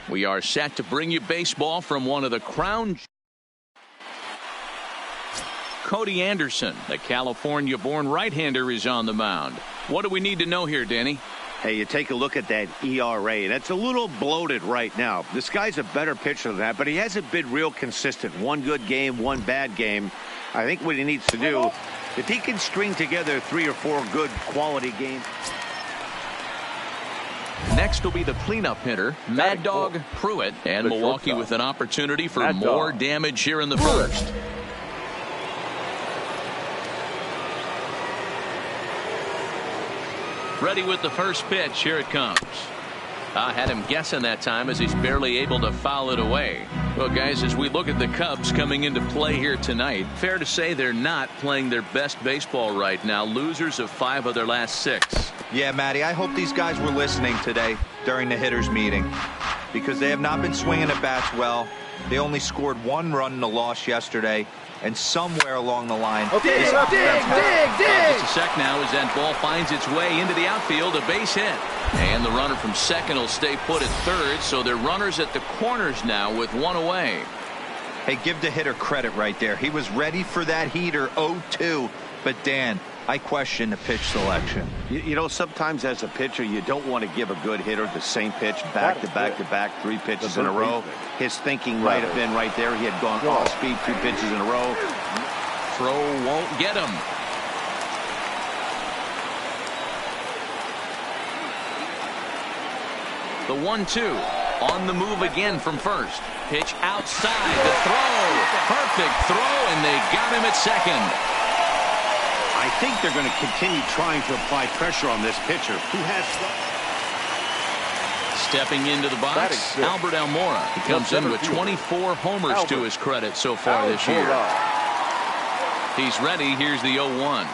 We are set to bring you baseball from one of the crown. Cody Anderson, the California-born right-hander, is on the mound. What do we need to know here, Danny? Hey, you take a look at that ERA. That's a little bloated right now. This guy's a better pitcher than that, but he hasn't been real consistent. One good game, one bad game. I think what he needs to do, if he can string together 3 or 4 good quality games. Next will be the cleanup hitter, Mad Dog Pruitt, and Milwaukee with an opportunity for more damage here in the first. Ready with the first pitch. Here it comes. I had him guessing that time as he's barely able to foul it away. Well, guys, as we look at the Cubs coming into play here tonight, fair to say they're not playing their best baseball right now. Losers of 5 of their last 6. Yeah, Matty, I hope these guys were listening today during the hitters meeting, because they have not been swinging the bats well. They only scored 1 run in the loss yesterday, and somewhere along the line. Okay, dig! Just a sec now as that ball finds its way into the outfield, a base hit. And the runner from second will stay put at third, so they're runners at the corners now with 1 away. Hey, give the hitter credit right there. He was ready for that heater 0-2, but Dan, I question the pitch selection. You know, sometimes as a pitcher, you don't want to give a good hitter the same pitch back to back to back, 3 pitches in a row. His thinking might have been right there. He had gone off speed 2 pitches in a row. Throw won't get him. The 1-2 on the move again from first. Pitch outside. The throw. Perfect throw, and they got him at second. I think they're going to continue trying to apply pressure on this pitcher, who has. Stepping into the box, Albert Almora. He comes in with 24 homers to his credit so far this year. He's ready. Here's the 0-1.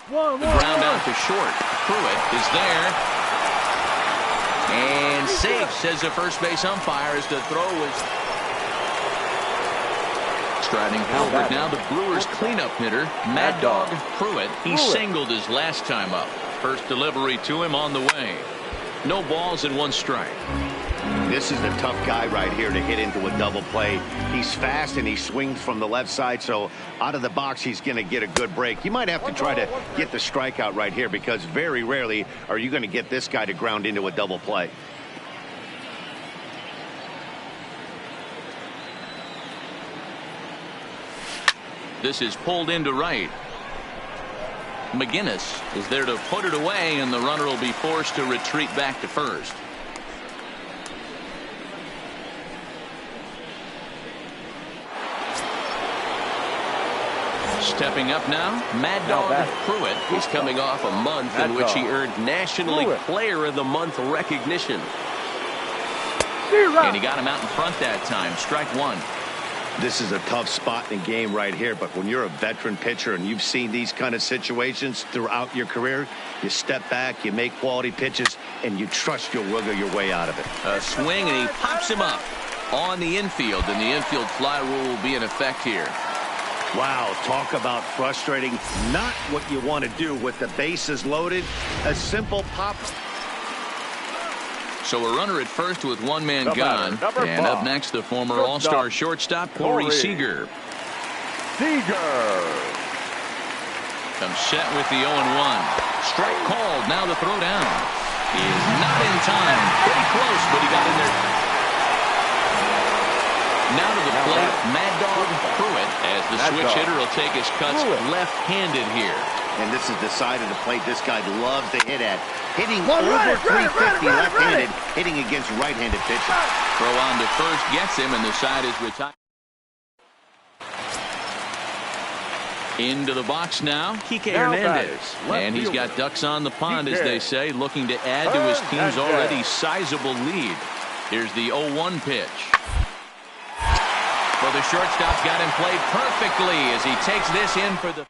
The ground out to short. Pruitt is there. And safe, says the first base umpire, as the throw was. Striding forward now, the Brewers cleanup hitter, Mad Dog Pruitt. He singled his last time up. First delivery to him on the way. No balls and 1 strike. This is a tough guy right here to hit into a double play. He's fast and he swings from the left side, so out of the box he's going to get a good break. You might have to try to get the strikeout right here, because very rarely are you going to get this guy to ground into a double play. This is pulled into right. McGinnis is there to put it away, and the runner will be forced to retreat back to first. Stepping up now, Mad Dog Pruitt. He's coming off a month in which he earned National League Player of the Month recognition. And he got him out in front that time. Strike 1. This is a tough spot in the game right here, but when you're a veteran pitcher and you've seen these kind of situations throughout your career, you step back, you make quality pitches, and you trust you'll wiggle your way out of it. A swing, and he pops him up on the infield, and the infield fly rule will be in effect here. Wow, talk about frustrating. Not what you want to do with the bases loaded. A simple pop. So a runner at first with one man gone. And up next, the former All-Star shortstop, Corey Seager. Comes set with the 0-1. Strike called. Now the throw down. He is not in time. Pretty close, but he got in there. Now to the plate, Mad Dog Pruitt, as the switch hitter will take his cuts left-handed here. And this is the side of the plate this guy loves to hit at. Hitting over 350 left-handed, hitting against right-handed pitchers. Throw on to first gets him, and the side is retired. Into the box now, Kike Hernandez. And he's got ducks on the pond, as they say, looking to add to his team's already sizable lead. Here's the 0-1 pitch. Well, the shortstop's got him played perfectly as he takes this in for the...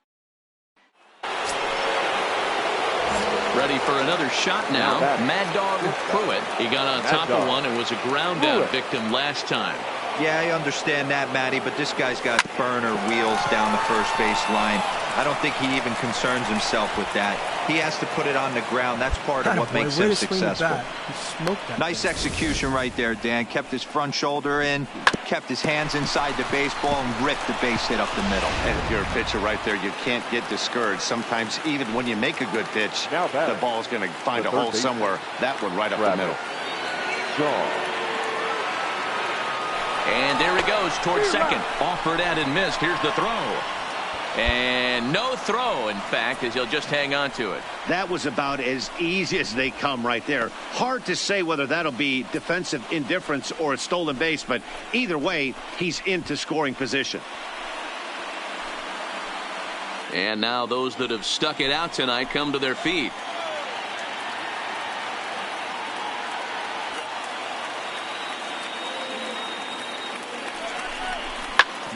Ready for another shot now. Mad Dog Pruitt. He got on top of one and was a ground out victim last time. Yeah, I understand that, Matty, but this guy's got burner wheels down the first base line. I don't think he even concerns himself with that. He has to put it on the ground. That's part of what makes him successful. Nice execution right there, Dan. Kept his front shoulder in, kept his hands inside the baseball, and ripped the base hit up the middle. And if you're a pitcher right there, you can't get discouraged. Sometimes even when you make a good pitch, the ball's going to find a hole somewhere. That one right up the middle. And there he goes towards second. Offered at and missed. Here's the throw. And no throw, in fact, as he'll just hang on to it. That was about as easy as they come right there. Hard to say whether that'll be defensive indifference or a stolen base, but either way, he's into scoring position. And now those that have stuck it out tonight come to their feet.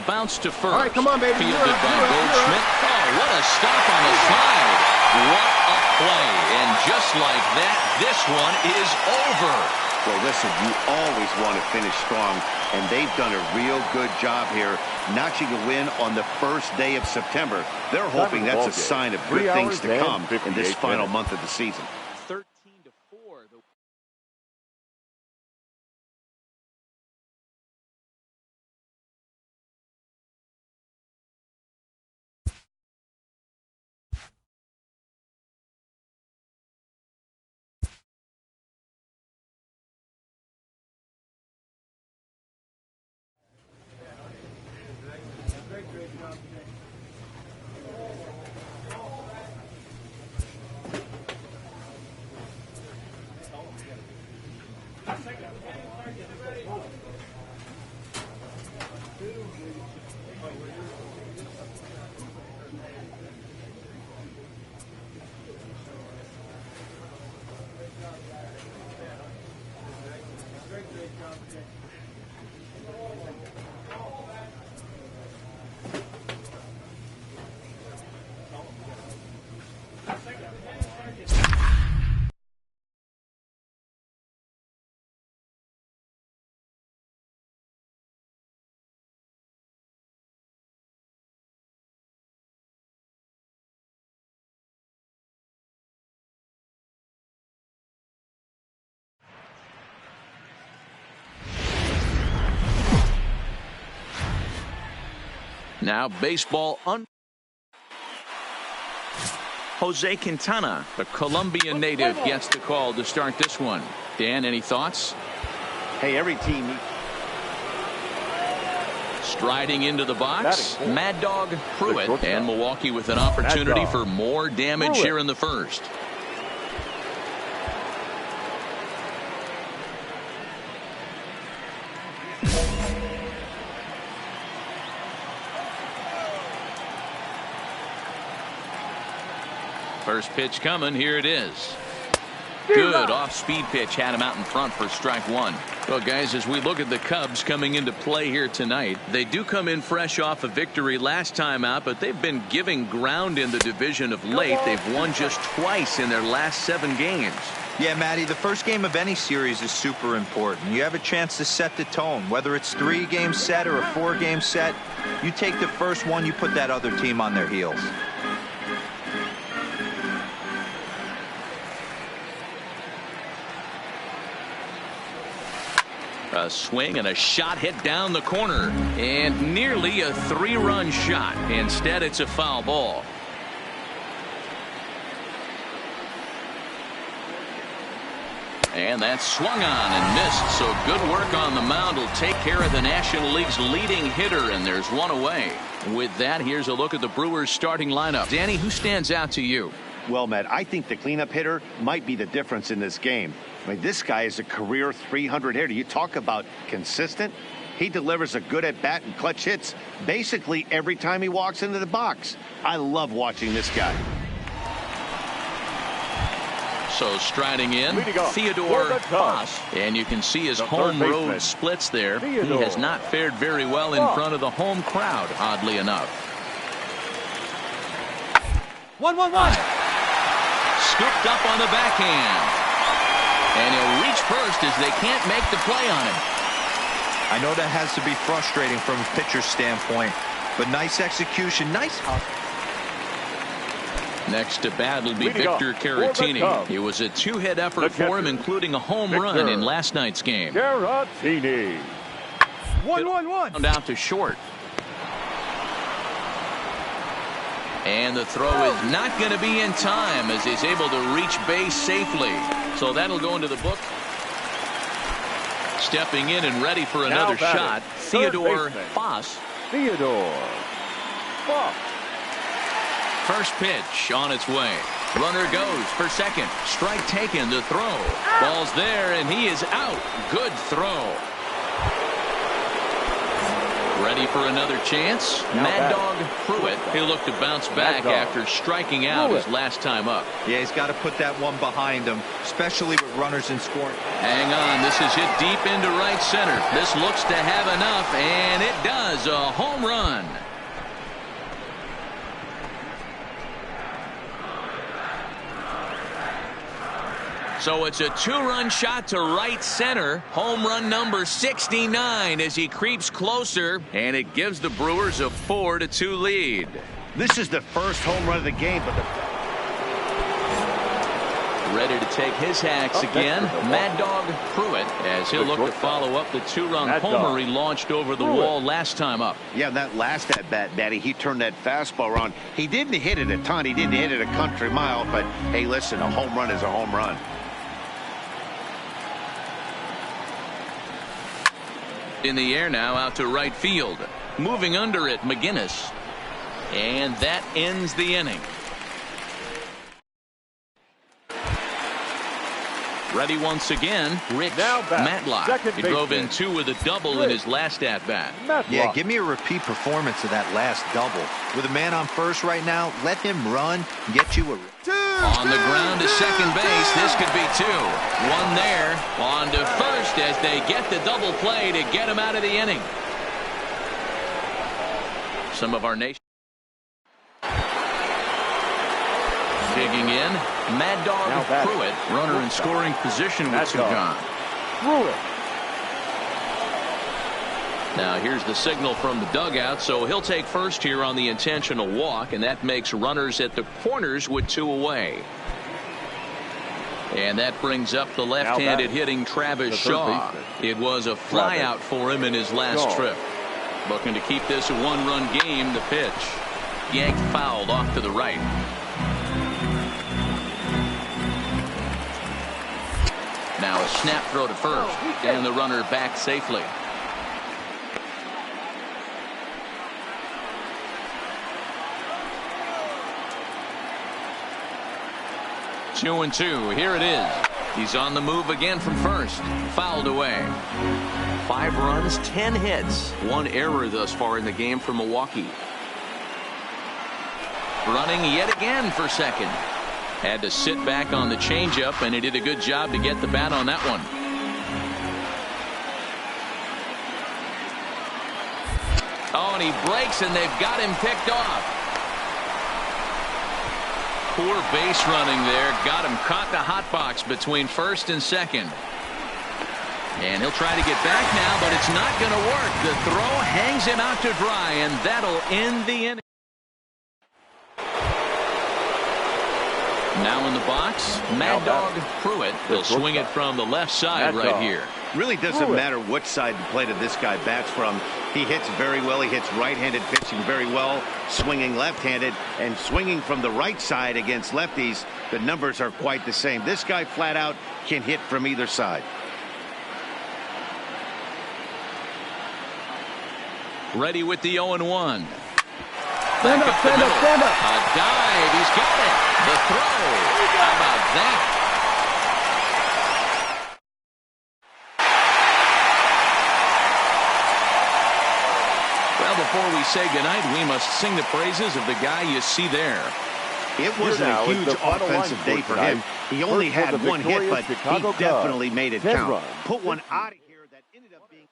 Bounce to first. All right, come on, baby. Fielded by Goldschmidt. Oh, what a stop on the side. What a play. And just like that, this one is over. Well, listen, you always want to finish strong, and they've done a real good job here, notching a win on the first day of September. They're hoping that's a sign of good things to come in this final month of the season. 13-4. Now baseball on. Jose Quintana, the Colombian native, gets the call to start this one. Dan, any thoughts? Hey, every team. Striding into the box, Mad Dog Pruitt, and Milwaukee with an opportunity for more damage here in the first. First pitch coming. Here it is. Good off-speed pitch had him out in front for strike one. Well, guys, as we look at the Cubs coming into play here tonight, they do come in fresh off a victory last time out, but they've been giving ground in the division of late. They've won just twice in their last 7 games. Yeah, Matty, the first game of any series is super important. You have a chance to set the tone, whether it's 3-game set or a 4-game set. You take the first one, you put that other team on their heels. A swing and a shot hit down the corner, and nearly a 3-run shot. Instead, it's a foul ball. And that's swung on and missed, so good work on the mound will take care of the National League's leading hitter, and there's one away. With that, here's a look at the Brewers' starting lineup. Danny, who stands out to you? Well, Matt, I think the cleanup hitter might be the difference in this game. I mean, this guy is a career 300 hitter. You talk about consistent. He delivers a good at-bat and clutch hits basically every time he walks into the box. I love watching this guy. So striding in, Theodore Foss, and you can see his home road splits there. He has not fared very well in front of the home crowd, oddly enough. 1-1-1. Scooped up on the backhand. And he'll reach first as they can't make the play on him. I know that has to be frustrating from a pitcher's standpoint, but nice execution, nice hustle. Next to bat will be Victor Caratini. It was a 2-hit effort for him, including a home run in last night's game. Caratini. 1-1-1. Out to short. And the throw is not going to be in time as he's able to reach base safely. So that'll go into the book. Stepping in and ready for another shot, Theodore Foss. Theodore Foss. First pitch on its way. Runner goes for second. Strike taken. The throw. Ball's there, and he is out. Good throw. Ready for another chance. Mad Dog Pruitt. He'll look to bounce back after striking out his last time up. Yeah, he's got to put that one behind him, especially with runners in scoring. Hang on. This is hit deep into right center. This looks to have enough, and it does. A home run. So it's a 2-run shot to right center. Home run number 69 as he creeps closer, and it gives the Brewers a 4-2 lead. This is the first home run of the game, but ready to take his hacks again. Mad Dog Pruitt as he'll look to follow up the 2-run homer he launched over the wall last time up. Yeah, that last at-bat, Daddy, he turned that fastball around. He didn't hit it a ton. He didn't hit it a country mile, but hey, listen, a home run is a home run. In the air now, out to right field. Moving under it, McGinnis. And that ends the inning. Ready once again, Rich Matlock. He drove in 2 with a double in his last at-bat. Yeah, give me a repeat performance of that last double. With a man on first right now, let him run and get you a... On the ground to second base, this could be 2. One there, on to first as they get the double play to get him out of the inning. Some of our nation digging in. Mad Dog Pruitt, runner in scoring position with 2 gone. Pruitt. Now here's the signal from the dugout, so he'll take first here on the intentional walk, and that makes runners at the corners with 2 away. And that brings up the left-handed hitting Travis Shaw. It was a flyout for him in his last trip. Looking to keep this a 1-run game. The pitch yanked fouled off to the right. Now a snap throw to first, and the runner back safely. Two and 2. Here it is. He's on the move again from first. Fouled away. 5 runs, 10 hits. 1 error thus far in the game for Milwaukee. Running yet again for second. Had to sit back on the changeup, and he did a good job to get the bat on that one. Oh, and he breaks, and they've got him picked off. Poor base running there. Got him caught the hot box between first and second. And he'll try to get back now, but it's not going to work. The throw hangs him out to dry, and that'll end the inning. Now in the box, Mad Dog Pruitt. He'll swing it from the left side right here. Really doesn't matter what side the plate of this guy bats from. He hits very well. He hits right-handed pitching very well, swinging left-handed, and swinging from the right side against lefties. The numbers are quite the same. This guy flat out can hit from either side. Ready with the 0-1. Stand up, stand up, stand up. A dive. He's got it. The throw. How about that? Well, before we say goodnight, we must sing the praises of the guy you see there. It wasn't a huge offensive day for him. He only had one hit, but he definitely made it count. Put one out of here that ended up being...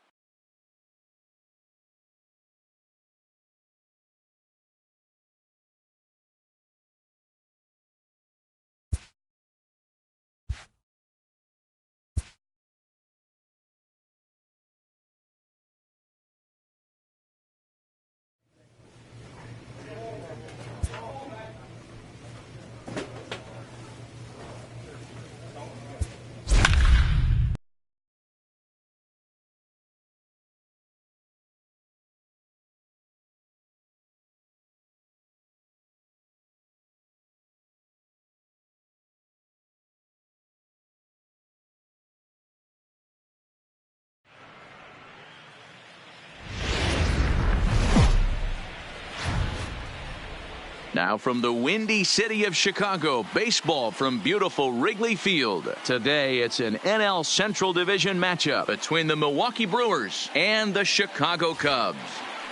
Now from the windy city of Chicago, baseball from beautiful Wrigley Field. Today it's an NL Central Division matchup between the Milwaukee Brewers and the Chicago Cubs.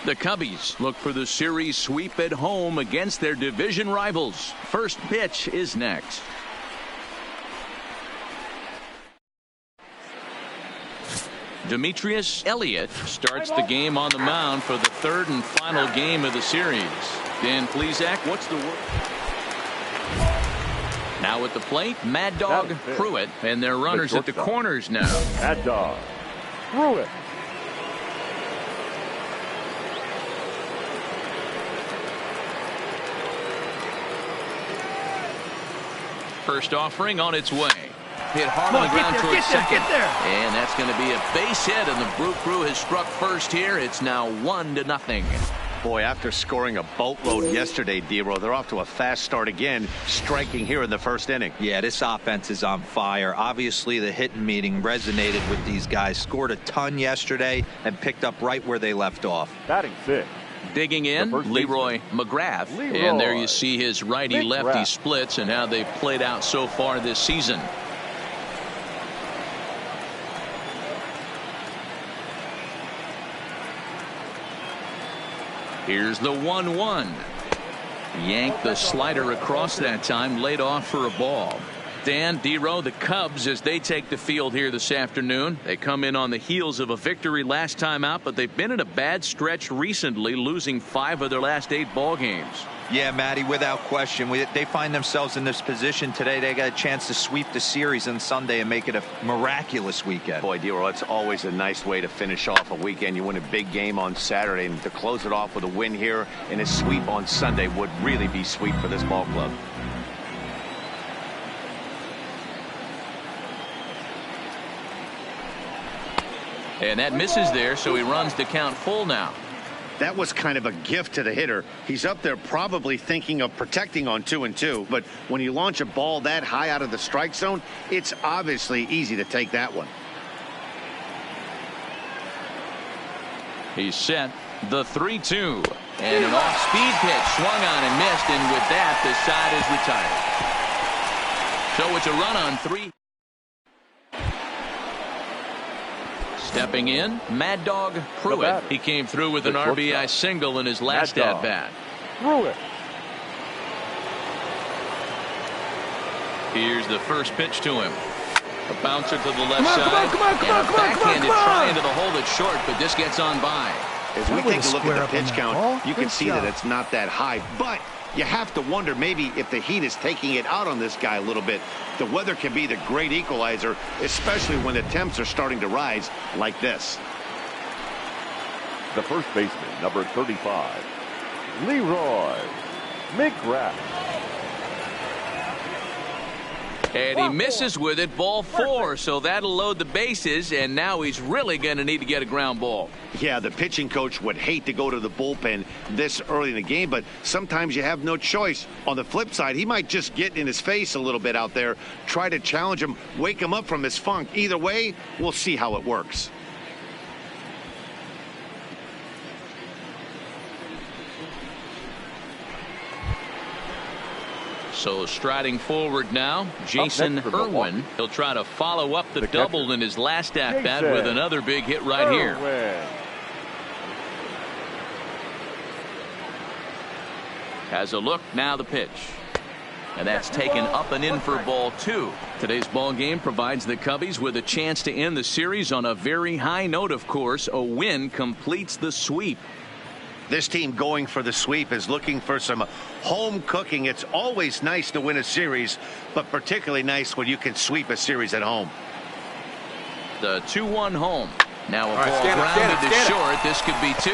The Cubbies look for the series sweep at home against their division rivals. First pitch is next. Demetrius Elliott starts the game on the mound for the third and final game of the series. Dan Plesac, what's the word? Now at the plate, Mad Dog Pruitt, and their runners at the corners now. Mad Dog Pruitt. First offering on its way. Hit hard on the ground towards second. And that's going to be a base hit, and the Brew Crew has struck first here. It's now 1-0. Boy, after scoring a boatload yesterday, Dero, they're off to a fast start again, striking here in the first inning. Yeah, this offense is on fire. Obviously, the hitting meeting resonated with these guys. Scored a ton yesterday and picked up right where they left off. Batting sixth. Digging in, Leroy McGrath. And there you see his righty-lefty splits and how they've played out so far this season. Here's the 1-1. Yanked the slider across that time, laid off for a ball. Dan, Dero, the Cubs, as they take the field here this afternoon. They come in on the heels of a victory last time out, but they've been in a bad stretch recently, losing 5 of their last 8 ball games. Yeah, Matty, without question. They find themselves in this position today. They got a chance to sweep the series on Sunday and make it a miraculous weekend. Boy, Dero, it's always a nice way to finish off a weekend. You win a big game on Saturday, and to close it off with a win here and a sweep on Sunday would really be sweet for this ball club. And that misses there, so he runs the count full now. That was kind of a gift to the hitter. He's up there probably thinking of protecting on 2-2, but when you launch a ball that high out of the strike zone, it's obviously easy to take that one. He's set. The 3-2. And an off-speed pitch swung on and missed, and with that, the side is retired. So it's a run on 3. Stepping in, Mad Dog Pruitt. He came through with an RBI single in his last at-bat. Pruitt. Here's the first pitch to him. A bouncer to the left side. And a backhanded try into the hole that's short, but this gets on by. As we take a look at the pitch count, you can see that it's not that high, but you have to wonder maybe if the heat is taking it out on this guy a little bit. The weather can be the great equalizer, especially when the temps are starting to rise like this. The first baseman, number 35, Leroy McGrath. And he misses with it, ball 4, so that'll load the bases, and now he's really going to need to get a ground ball. Yeah, the pitching coach would hate to go to the bullpen this early in the game, but sometimes you have no choice. On the flip side, he might just get in his face a little bit out there, try to challenge him, wake him up from his funk. Either way, we'll see how it works. So striding forward now, Jason Irwin. He'll try to follow up the double in his last at-bat with another big hit right here. Has a look, now the pitch. And that's taken up and in for ball 2. Today's ball game provides the Cubbies with a chance to end the series on a very high note, of course. A win completes the sweep. This team going for the sweep is looking for some home cooking. It's always nice to win a series, but particularly nice when you can sweep a series at home. The 2-1 home. Now a ball grounded to short. This could be 2.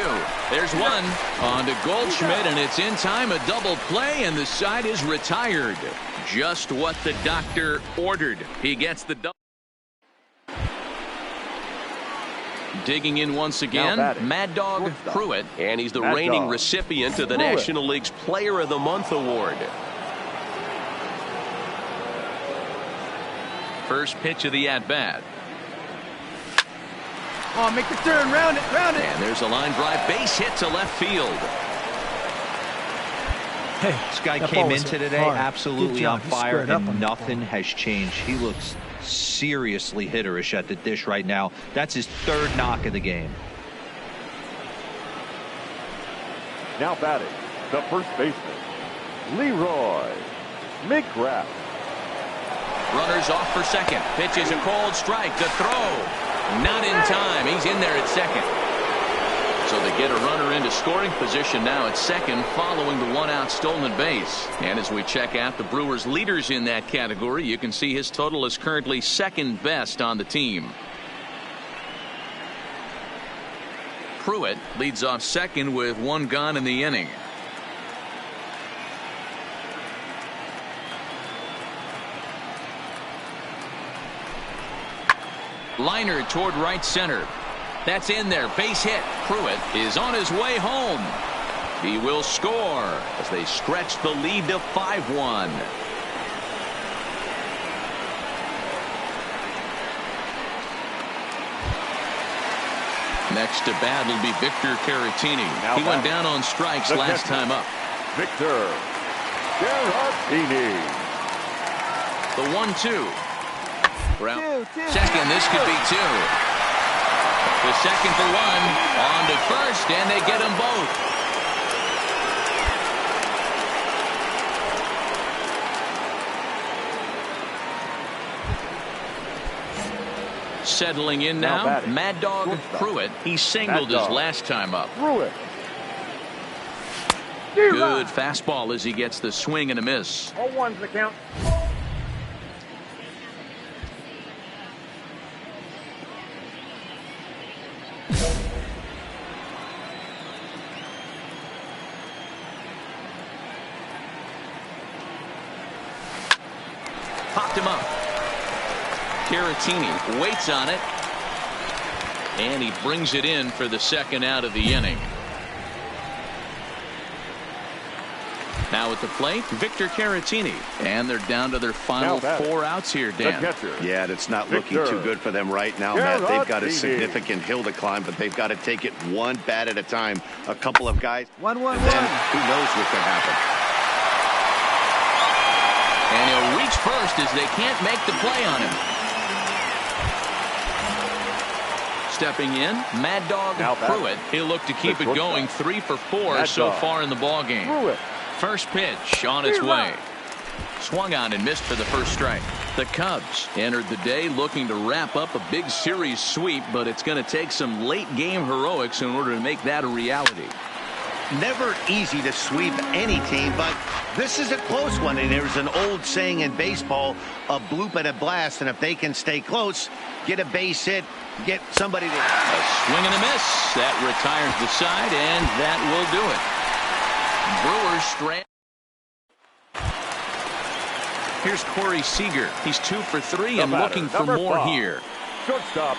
There's one. On to Goldschmidt, and it's in time. A double play, and the side is retired. Just what the doctor ordered. He gets the double. Digging in once again, Mad Dog Pruitt, and he's the reigning recipient of the National League's Player of the Month award. First pitch of the at-bat. Oh, make the turn, round it, round it. And there's a line drive, base hit to left field. Hey, this guy came into today absolutely on fire, and nothing has changed. He looks seriously hitterish at the dish right now. That's his 3rd knock of the game. Now batting, the first baseman, Leroy McGrath. Runners off for second. Pitch is a cold strike. The throw. Not in time. He's in there at second. So they get a runner into scoring position now at second following the 1-out stolen base. And as we check out the Brewers leaders in that category, you can see his total is currently 2nd best on the team. Pruitt leads off second with 1 gone in the inning. Liner toward right center. That's in there. Base hit. Pruitt is on his way home. He will score as they stretch the lead to 5-1. Next to bat will be Victor Caratini. He went down on strikes last time up. Victor Caratini. The 1-2. Second, this could be 2. The second for 1, on to first, and they get them both. Settling in now, Mad Dog Pruitt. He singled his last time up. Good fastball as he gets the swing and a miss. 0-1's the count. Popped him up. Caratini waits on it, and he brings it in for the 2nd out of the inning. Now at the plate, Victor Caratini, and they're down to their final 4 outs here, Dan. Yeah, it's not looking too good for them right now, Matt. They've got a significant hill to climb, but they've got to take it one bat at a time. A couple of guys, 1-1-1. and then who knows what could happen. And he'll reach first as they can't make the play on him. Stepping in, Mad Dog Pruitt. He'll look to keep it going. 3 for 4 so far in the ball game. First pitch on its way. Swung on and missed for the first strike. The Cubs entered the day looking to wrap up a big series sweep, but it's going to take some late game heroics in order to make that a reality. Never easy to sweep any team, but this is a close one. And there's an old saying in baseball, a bloop and a blast. And if they can stay close, get a base hit, get somebody to... A swing and a miss. That retires the side, and that will do it. Brewers strand. Here's Corey Seager. He's 2 for 3 and looking for more here. Shortstop,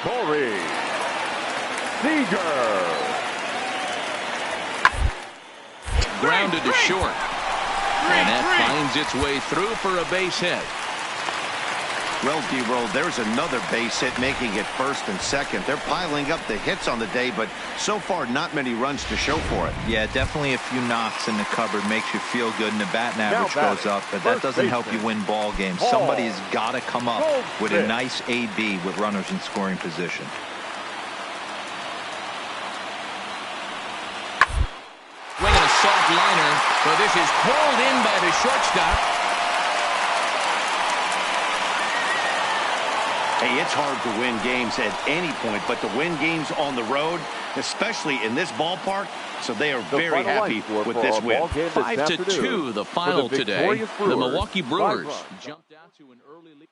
Corey Seager. Grounded to short. And that finds its way through for a base hit. Well, D-Roll, there's another base hit making it first and second. They're piling up the hits on the day, but so far not many runs to show for it. Yeah, definitely a few knocks in the cupboard makes you feel good, and the batting average goes up, but that doesn't help you win ball games. Somebody's got to come up with a nice AB with runners in scoring position. Swinging a soft liner, but this is pulled in by the shortstop. Hey, it's hard to win games at any point, but to win games on the road, especially in this ballpark, so they are very happy with this win. 5-2, the final today. The Milwaukee Brewers jumped out to an early lead.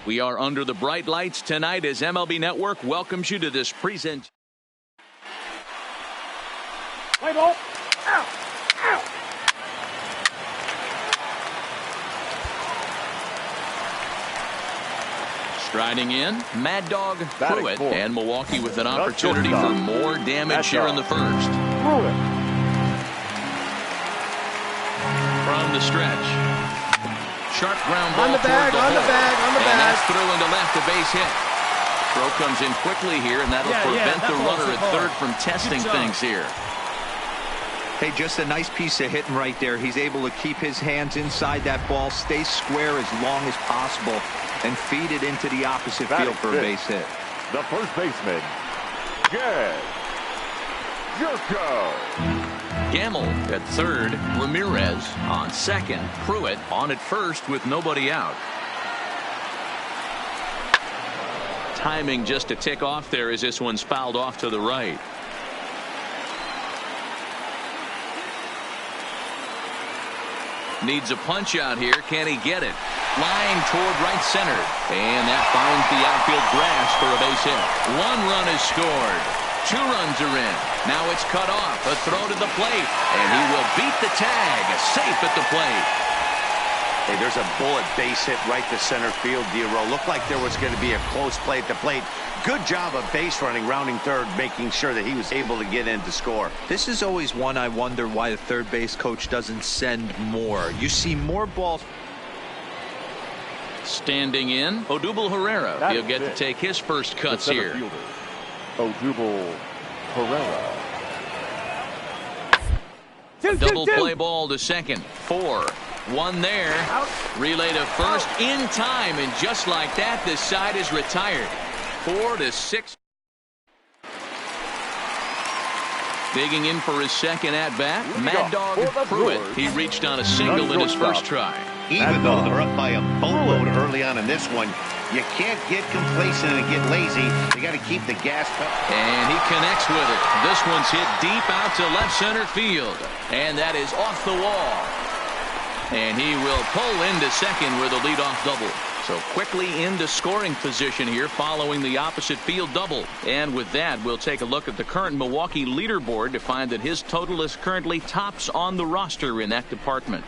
We are under the bright lights tonight as MLB Network welcomes you to this present. Play ball. Out. Out. Striding in, Mad Dog Pruitt, and Milwaukee with an opportunity for more damage here in the first. From the stretch. Sharp ground ball on the bag, toward the bag. And that's through into left, a base hit. Throw comes in quickly here, and that'll prevent the runner at third from testing things here. Hey, just a nice piece of hitting right there. He's able to keep his hands inside that ball, stay square as long as possible, and feed it into the opposite field for a base hit. The first baseman, Jed Jerko. Gamble at third, Ramirez on second, Pruitt on at first with nobody out. Timing just a tick off there as this one's fouled off to the right. Needs a punch out here. Can he get it? Line toward right center. And that finds the outfield grass for a base hit. 1 run is scored. 2 runs are in. Now it's cut off. A throw to the plate. And he will beat the tag. Safe at the plate. Hey, there's a bullet base hit right to center field, D-Roll. Looked like there was going to be a close play at the plate. Good job of base running, rounding third, making sure that he was able to get in to score. This is always one I wonder why the third base coach doesn't send more. You see more balls. Standing in, Odubel Herrera. He'll get to take his first cuts here. Odubel Herrera. Double play ball to second. 4. 1 there. Relay to first in time, and just like that, this side is retired. 4-6. Digging in for his second at-bat, Mad Dog Pruitt. He reached on a single in his first try. Even though they're up by a boatload early on in this one, you can't get complacent and get lazy. You got to keep the gas pedal. And he connects with it. This one's hit deep out to left center field. And that is off the wall. And he will pull into second with a leadoff double. So quickly into scoring position here following the opposite field double. And with that, we'll take a look at the current Milwaukee leaderboard to find that his total is currently tops on the roster in that department.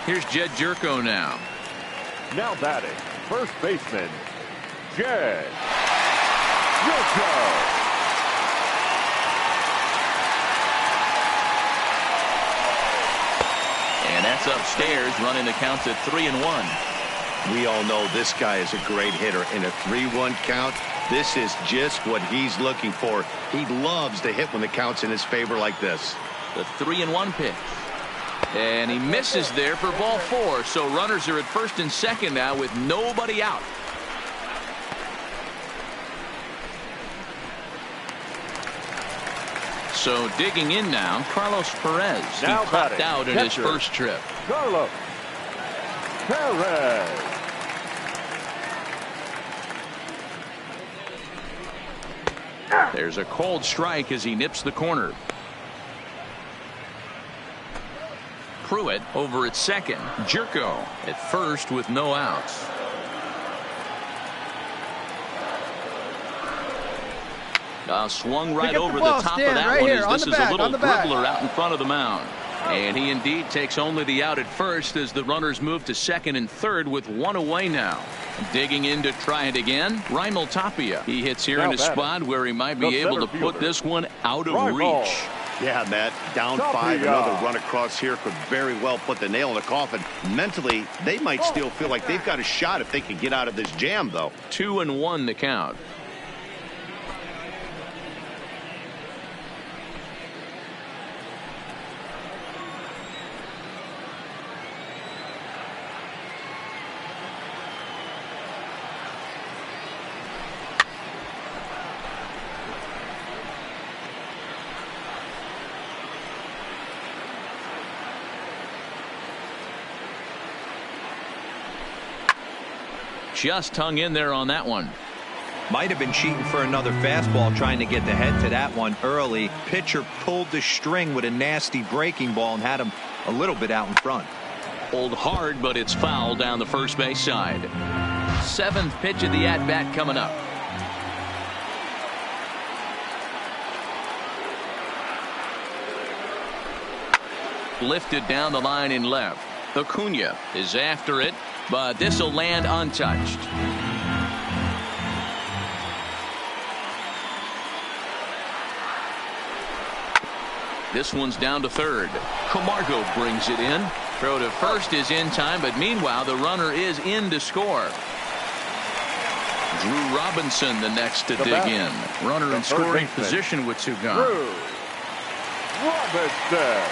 Here's Jed Jerko now. Now batting, first baseman, Jed Jerko. And that's upstairs, running the counts at 3-1. We all know this guy is a great hitter. In a 3-1 count, this is just what he's looking for. He loves to hit when the count's in his favor like this. The 3-1 pitch. And he misses there for ball 4. So runners are at first and second now with nobody out. So digging in now, Carlos Perez. He popped out in his first trip. Carlos Perez. There's a cold strike as he nips the corner. Pruitt over at second. Jerko at first with no outs. Swung right over the top of that one as this is a little dribbler out in front of the mound. And he indeed takes only the out at first as the runners move to second and third with 1 away now. Digging in to try it again, Raimel Tapia. He hits here in a spot where he might be able to put this one out of reach. Yeah, Matt, down 5, another run across here could very well put the nail in the coffin. Mentally, they might still feel like they've got a shot if they can get out of this jam, though. 2-1 to count. Just hung in there on that one. Might have been cheating for another fastball, trying to get the head to that one early. Pitcher pulled the string with a nasty breaking ball and had him a little bit out in front. Pulled hard, but it's foul down the first base side. 7th pitch of the at-bat coming up. Lifted down the line in left. Acuna is after it, but this will land untouched. This one's down to third. Camargo brings it in. Throw to first is in time, but meanwhile the runner is in to score. Drew Robinson the next to dig in. Runner in scoring position with 2 gone. Drew Robinson.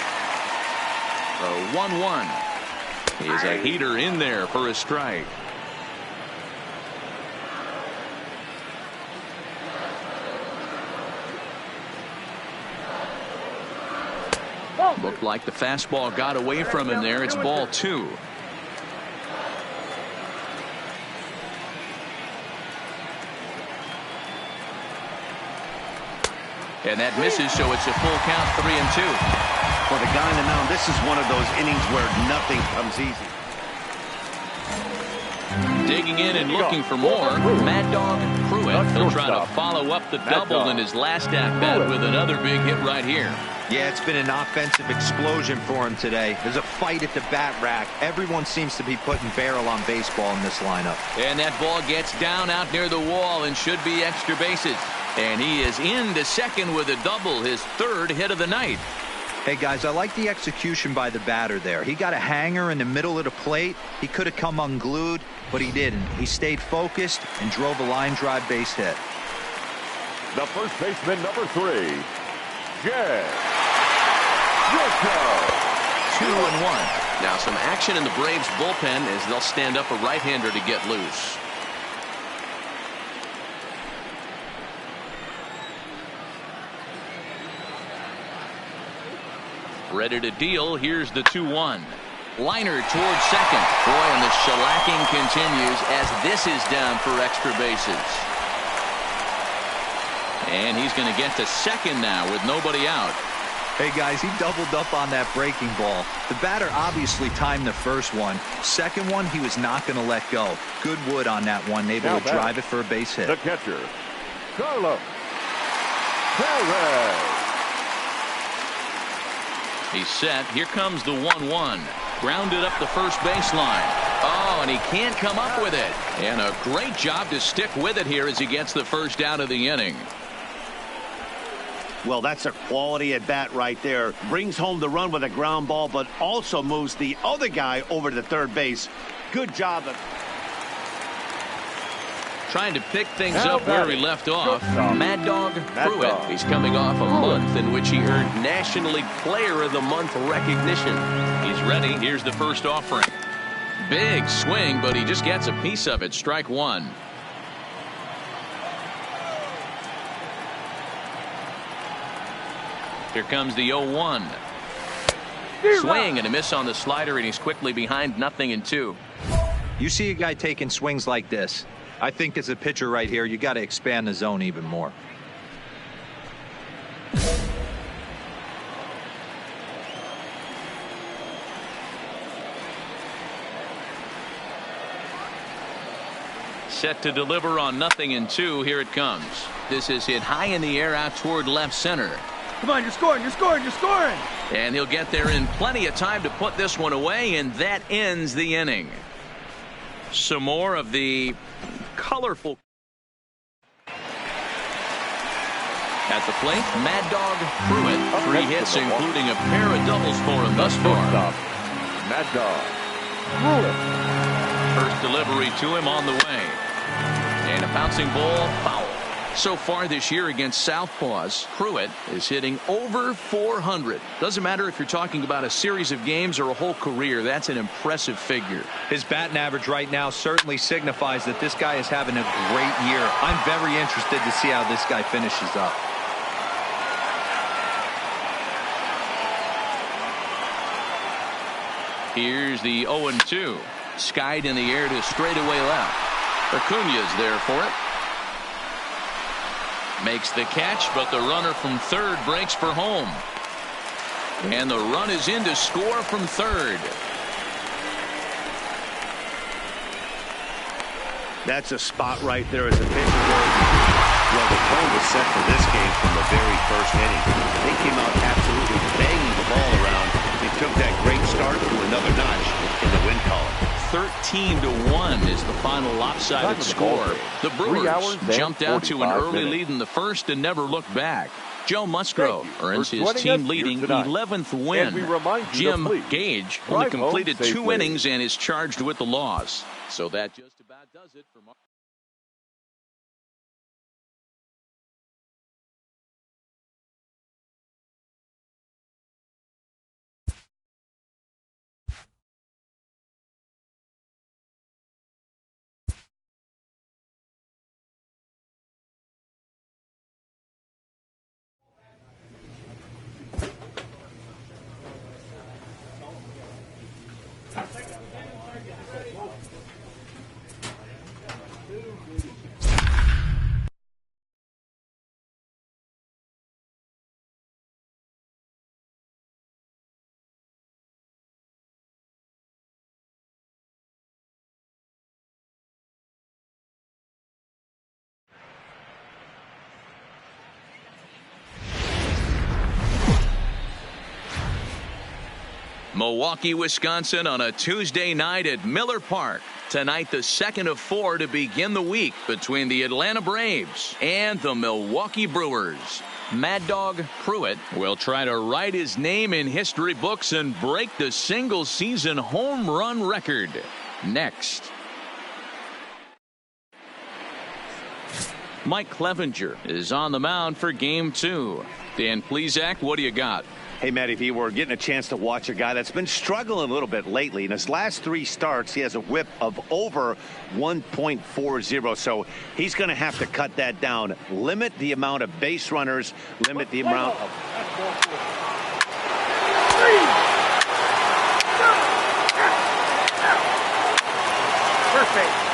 So 1-1. He's a heater in there for a strike. Looked like the fastball got away from him there. It's ball 2. And that misses, so it's a full count, 3-2. For the guy on the mound, this is one of those innings where nothing comes easy. Digging in and looking for more, Mad Dog Pruitt. He'll try to follow up the double in his last at-bat with another big hit right here. Yeah, it's been an offensive explosion for him today. There's a fight at the bat rack. Everyone seems to be putting barrel on baseball in this lineup. And that ball gets down out near the wall and should be extra bases. And he is into second with a double, his 3rd hit of the night. Hey, guys, I like the execution by the batter there. He got a hanger in the middle of the plate. He could have come unglued, but he didn't. He stayed focused and drove a line drive base hit. The first baseman, number 3, Jed. 2-1. Now some action in the Braves bullpen as they'll stand up a right-hander to get loose. Ready to deal. Here's the 2-1. Liner towards second. Boy, and the shellacking continues as this is down for extra bases. And he's going to get to second now with nobody out. Hey guys, he doubled up on that breaking ball. The batter obviously timed the first one. Second one, he was not going to let go. Good wood on that one, able to drive it for a base hit. The catcher, Carlos Perez. He's set. Here comes the 1-1. Grounded up the first baseline. Oh, and he can't come up with it. And a great job to stick with it here as he gets the first out of the inning. Well, that's a quality at bat right there. Brings home the run with a ground ball, but also moves the other guy over to third base. Good job of trying to pick things up where he left off. Mad Dog Pruitt. He's coming off a month in which he earned National League Player of the Month recognition. He's ready. Here's the first offering. Big swing, but he just gets a piece of it. Strike one. Here comes the 0-1. Swing and a miss on the slider, and he's quickly behind 0-2. You see a guy taking swings like this. I think as a pitcher right here, you got to expand the zone even more. Set to deliver on 0-2. Here it comes. This is hit high in the air out toward left center. Come on, you're scoring, you're scoring, you're scoring. And he'll get there in plenty of time to put this one away, and that ends the inning. Some more of the colorful. At the plate, Mad Dog Pruitt. 3 hits, including a pair of doubles for him thus far. Mad Dog Pruitt. First delivery to him on the way. And a bouncing ball, foul. So far this year against Southpaws, Pruitt is hitting over 400. Doesn't matter if you're talking about a series of games or a whole career. That's an impressive figure. His batting average right now certainly signifies that this guy is having a great year. I'm very interested to see how this guy finishes up. Here's the 0-2. Skied in the air to straightaway left. Acuña's there for it. Makes the catch, but the runner from third breaks for home. And the run is in to score from third. That's a spot right there as a pitcher. Well, the tone was set for this game from the very first inning. They came out absolutely banging the ball around. They took that great start to another notch in the win column. 13-1 is the final lopsided score. The Brewers jumped out to an early lead in the first and never looked back. Joe Musgrove earns his team-leading 11th win. Jim Gage only completed 2 innings and is charged with the loss. So that just about does it for Mark. Milwaukee, Wisconsin on a Tuesday night at Miller Park. Tonight, the second of 4 to begin the week between the Atlanta Braves and the Milwaukee Brewers. Mad Dog Pruitt will try to write his name in history books and break the single-season home run record. Next. Mike Clevenger is on the mound for game 2. Dan Plesac, what do you got? Hey, Matty V, we're getting a chance to watch a guy that's been struggling a little bit lately. In his last 3 starts, he has a whip of over 1.40, so he's going to have to cut that down. Limit the amount of base runners, limit the amount of... Perfect.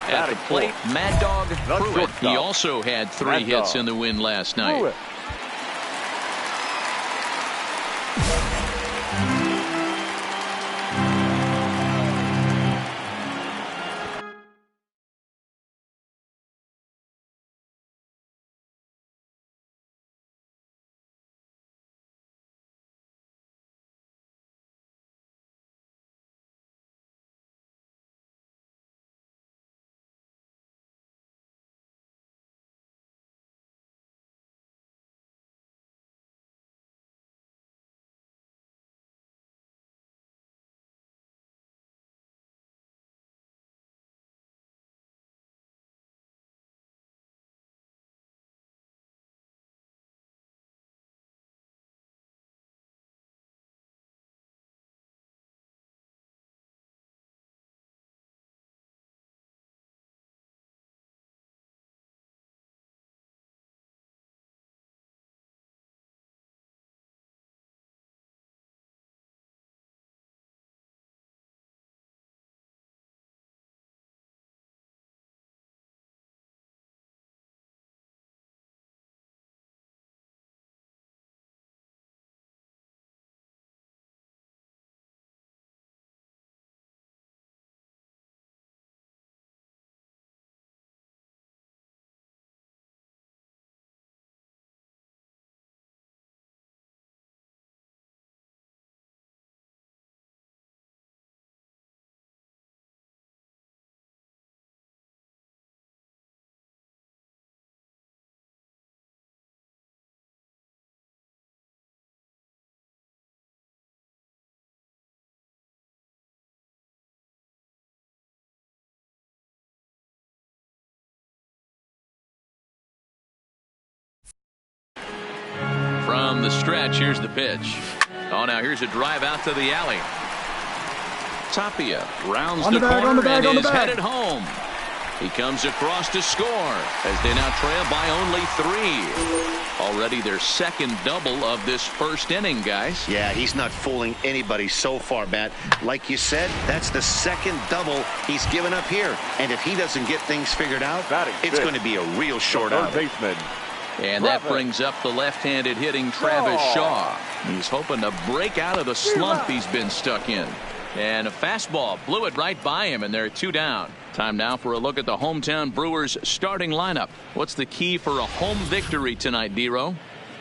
At the plate, Mad Dog Pruitt. He also had 3 Mad hits Dog in the win last night. Pruitt. the stretch. Here's the pitch. Oh, now here's a drive out to the alley. Tapia rounds the corner and is headed home. He comes across to score as they now trail by only 3. Already their second double of this first inning, guys. Yeah, he's not fooling anybody so far, Matt. Like you said, that's the second double he's given up here. And if he doesn't get things figured out, it's going to be a real short outing. And that brings up the left-handed hitting Travis Shaw. He's hoping to break out of the slump he's been stuck in. And a fastball blew it right by him, and they're 2 down. Time now for a look at the hometown Brewers starting lineup. What's the key for a home victory tonight, D-Row?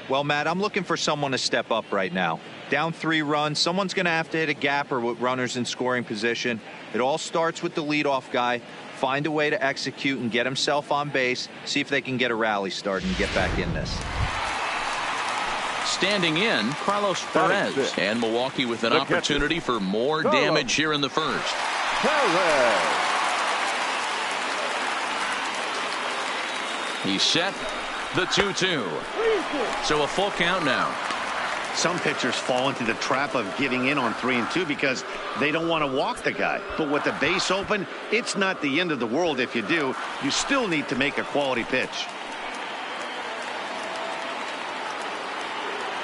Well, Matt, I'm looking for someone to step up right now. Down 3 runs, someone's going to have to hit a gapper with runners in scoring position. It all starts with the leadoff guy. Find a way to execute and get himself on base. See if they can get a rally started and get back in this. Standing in, Carlos Perez. And Milwaukee with an opportunity for more damage here in the first. He's set. The 2-2. So a full count now. Some pitchers fall into the trap of giving in on 3 and 2 because they don't want to walk the guy. But with the base open, it's not the end of the world if you do. You still need to make a quality pitch.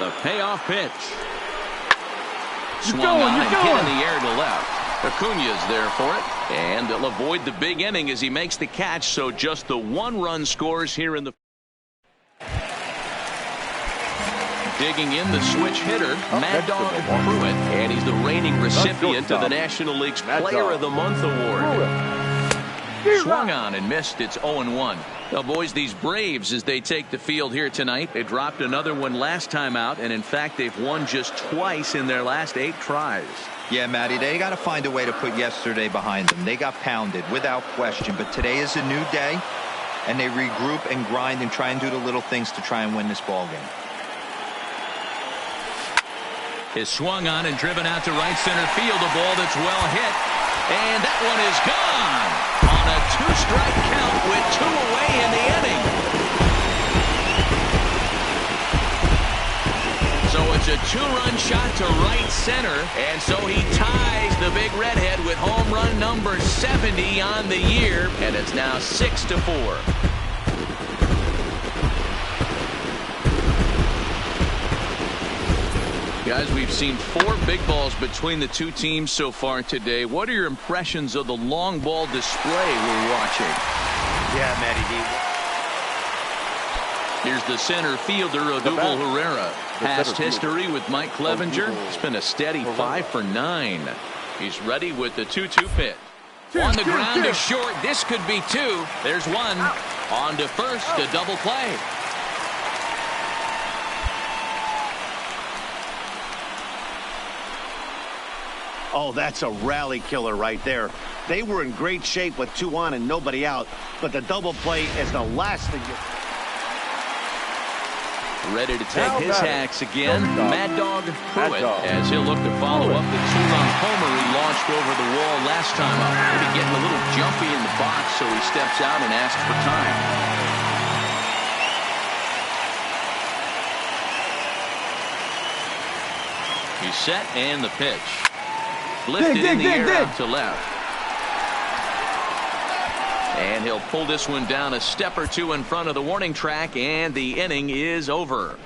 The payoff pitch. Swung on and hit in the air to left. Acuna's there for it. And they'll avoid the big inning as he makes the catch. So just the 1-run scores here in the. Digging in the switch hitter, Mad Dog Pruitt, and he's the reigning recipient of the National League's Player of the Month award. Swung on and missed. It's 0-1. Now, boys, these Braves, as they take the field here tonight, they dropped another one last time out, and in fact, they've won just twice in their last 8 tries. Yeah, Matty, they got to find a way to put yesterday behind them. They got pounded without question, but today is a new day, and they regroup and grind and try and do the little things to try and win this ball game. Is swung on and driven out to right center field. A ball that's well hit. And that one is gone on a 2-strike count with 2 away in the inning. So it's a 2-run shot to right center. And so he ties the big redhead with home run number 70 on the year. And it's now 6-4. Guys, we've seen 4 big balls between the 2 teams so far today. What are your impressions of the long ball display we're watching? Yeah, Matty D. Here's the center fielder, Odubel Herrera. Past history with Mike Clevenger. It's been a steady 5 for 9. He's ready with the 2-2 pitch. On the ground to short. This could be 2. There's 1. On to first, a double play. Oh, that's a rally killer right there. They were in great shape with 2 on and nobody out, but the double play is the last thing you... Ready to take his hacks again, Mad Dog Pruitt, as he'll look to follow up the 2-run homer he launched over the wall last time up. Maybe getting a little jumpy in the box, so he steps out and asks for time. He's set and the pitch. Lifted in the air out to left. And he'll pull this one down a step or 2 in front of the warning track, and the inning is over.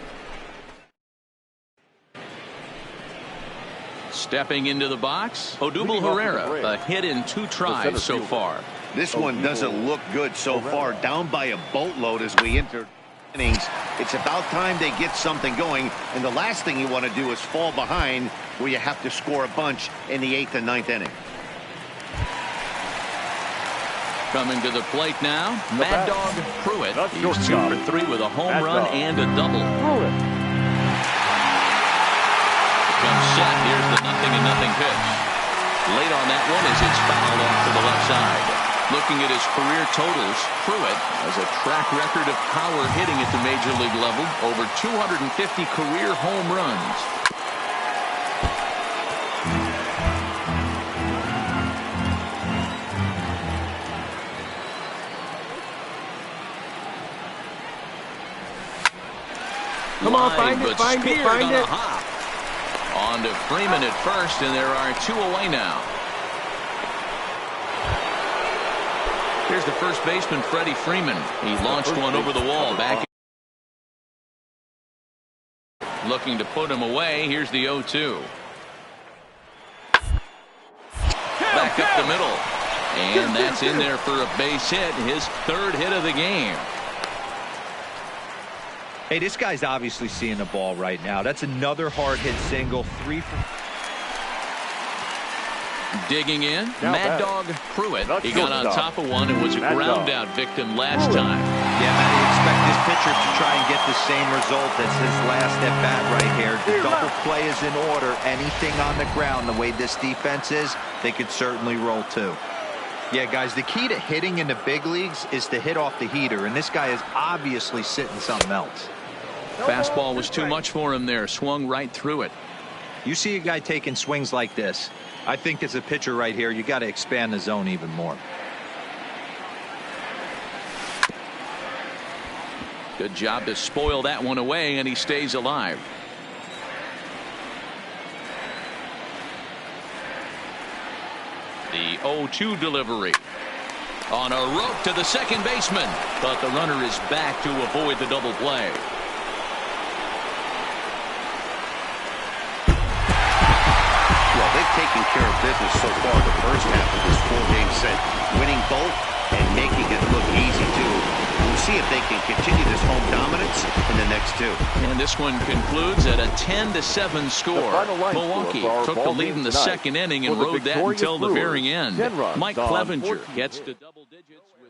Stepping into the box, Odubel Herrera, a hit in 2 tries so far. This one doesn't look good so far. Down by a boatload as we enter innings. It's about time they get something going, and the last thing you want to do is fall behind where you have to score a bunch in the 8th and 9th inning. Coming to the plate now, Mad Dog Pruitt. He's 2 for 3 with a home run and a double. Comes set. Here's the 0-0 pitch. Late on that one as it's fouled off to the left side. Looking at his career totals, Pruitt has a track record of power hitting at the major league level. Over 250 career home runs. Come on, line, find it, but find it, speared find on it. a hop. On to Freeman at first, and there are 2 away now. Here's the first baseman, Freddie Freeman. He launched one over the wall back. Looking to put him away. Here's the 0-2. Back up the middle. And that's in there for a base hit. His 3rd hit of the game. Hey, this guy's obviously seeing the ball right now. That's another hard hit single. 3 for. Digging in, Now Mad batting. Dog Pruitt. The He got on shortstop, top of one and was a Mad ground Dog out victim last time. Yeah, man, you expect this pitcher to try and get the same result as his last at bat right here. The double play is in order. Anything on the ground, the way this defense is, they could certainly roll too. Yeah, guys, the key to hitting in the big leagues is to hit off the heater, and this guy is obviously sitting something else. Fastball was too much for him there. Swung right through it. You see a guy taking swings like this, I think as a pitcher right here, you got to expand the zone even more. Good job to spoil that one away, and he stays alive. The 0-2 delivery. On a rope to the second baseman, but the runner is back to avoid the double play. Well, they've taken care of business so far the first half of this 4-game set, winning both and making it look easy too. We'll see if they can continue this home dominance in the next 2. And this one concludes at a 10-7 score. final line Milwaukee score for our took the ball lead game in the tonight. second inning and For the rode that victorious until the Brewers, very end. 10 runs Mike on Clevenger 14 gets to double digits with